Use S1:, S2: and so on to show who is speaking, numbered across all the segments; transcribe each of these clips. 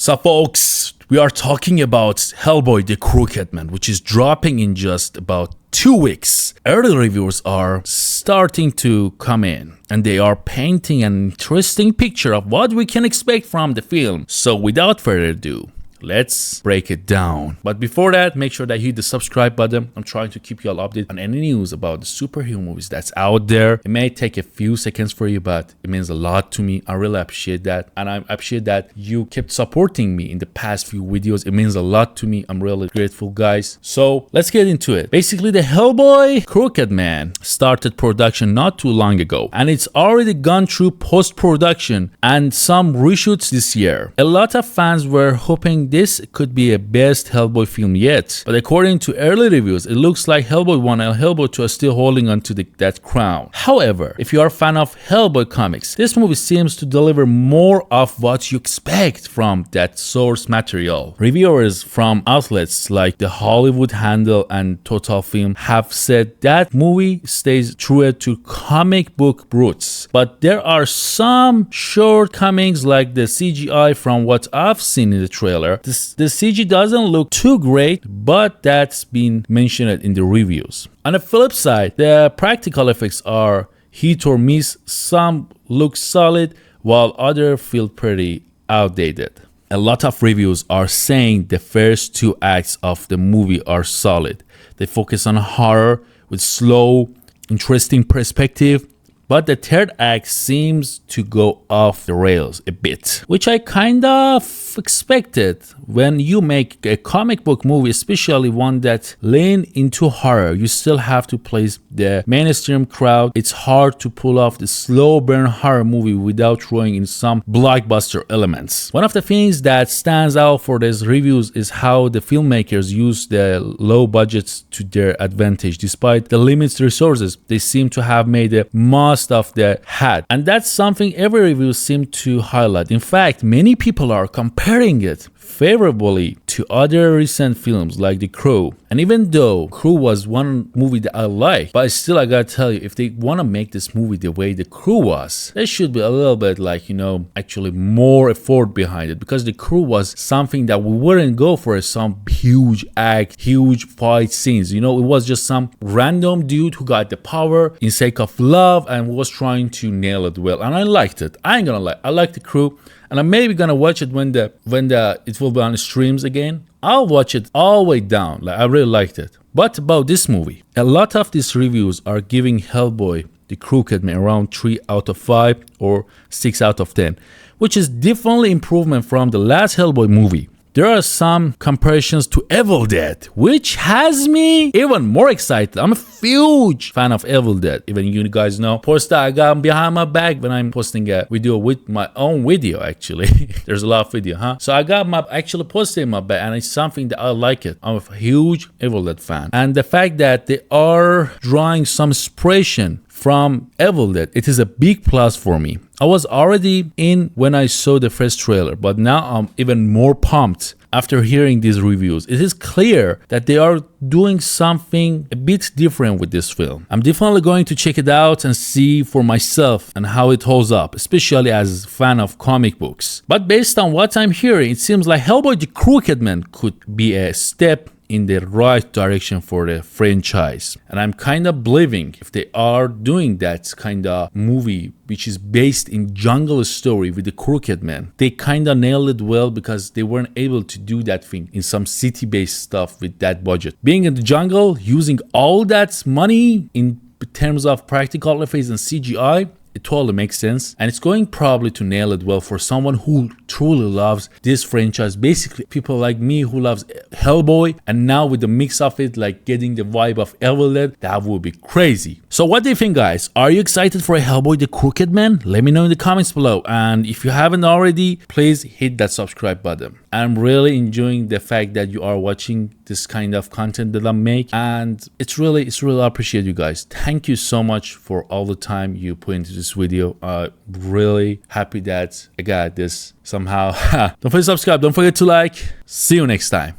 S1: So folks, we are talking about Hellboy the Crooked Man, which is dropping in just about 2 weeks. Early reviews are starting to come in and they are painting an interesting picture of what we can expect from the film. So without further ado, let's break it down. But before that, make sure that you hit the subscribe button. I'm trying to keep you all updated on any news about the superhero movies that's out there. It may take a few seconds for you, but it means a lot to me. I really appreciate that. And I appreciate that you kept supporting me in the past few videos. It means a lot to me. I'm really grateful, guys. So let's get into it. Basically, the Hellboy Crooked Man started production not too long ago, and it's already gone through post-production and some reshoots this year. A lot of fans were hoping this could be a best Hellboy film yet, but according to early reviews, it looks like Hellboy 1 and Hellboy 2 are still holding on to that crown. However, if you are a fan of Hellboy comics, this movie seems to deliver more of what you expect from that source material. Reviewers from outlets like The Hollywood Handle and Total Film have said that movie stays true to comic book roots, but there are some shortcomings like the CGI. From what I've seen in the trailer, the CG doesn't look too great, but that's been mentioned in the reviews. On the flip side, the practical effects are hit or miss. Some look solid, while others feel pretty outdated. A lot of reviews are saying the first 2 acts of the movie are solid. They focus on horror with slow, interesting perspective, but the third act seems to go off the rails a bit, which I kind of expected. When you make a comic book movie, especially one that lean into horror, you still have to please the mainstream crowd. It's hard to pull off the slow burn horror movie without throwing in some blockbuster elements. One of the things that stands out for these reviews is how the filmmakers use the low budgets to their advantage. Despite the limited resources, they seem to have made the most of the hat, and that's something every review seems to highlight. In fact, many people are comparing it favorably to other recent films like The Crow. And even though Crow was one movie that I like, but still I gotta tell you, if they want to make this movie the way The Crow was, there should be a little bit like, actually more effort behind it, because The Crow was something that we wouldn't go for some huge act, huge fight scenes. It was just some random dude who got the power in sake of love and was trying to nail it well. And I liked it. I ain't gonna lie. I like The Crow. And I'm maybe gonna watch it when it will be on streams again. I'll watch it all the way down. Like, I really liked it. But about this movie, a lot of these reviews are giving Hellboy the Crooked Man around 3 out of 5 or 6 out of 10, which is definitely improvement from the last Hellboy movie. There are some comparisons to Evil Dead, which has me even more excited. I'm a huge fan of Evil Dead. Even you guys know, post that I got behind my back when I'm posting a video with my own video, actually. There's a lot of video, huh? So I got my actually posted in my back, and it's something that I like it. I'm a huge Evil Dead fan. And the fact that they are drawing some inspiration from Evil Dead, it is a big plus for me. I was already in when I saw the first trailer, but now I'm even more pumped after hearing these reviews. It is clear that they are doing something a bit different with this film. I'm definitely going to check it out and see for myself and how it holds up, especially as a fan of comic books. But based on what I'm hearing, it seems like Hellboy the Crooked Man could be a step in the right direction for the franchise. And I'm kind of believing if they are doing that kind of movie which is based in jungle story with the Crooked Man, they kind of nailed it well, because they weren't able to do that thing in some city-based stuff with that budget. Being in the jungle, using all that money in terms of practical effects and CGI, it totally makes sense, and it's going probably to nail it well for someone who truly loves this franchise. Basically, people like me who loves Hellboy, and now with the mix of it, like getting the vibe of Evil Dead, that would be crazy. So what do you think, guys? Are you excited for a Hellboy the Crooked Man? Let me know in the comments below, and if you haven't already, please hit that subscribe button. I'm really enjoying the fact that you are watching this kind of content that I make, and it's really I appreciate you guys. Thank you so much for all the time you put into this video. I'm really happy that I got this somehow. Don't forget to subscribe, don't forget to like. See you next time.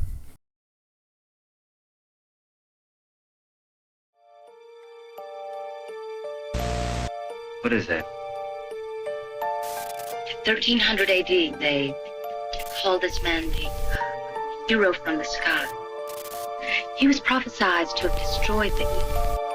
S2: What is that?
S3: 1300 AD, they
S2: call this man the hero from the sky. He was prophesied to have destroyed the evil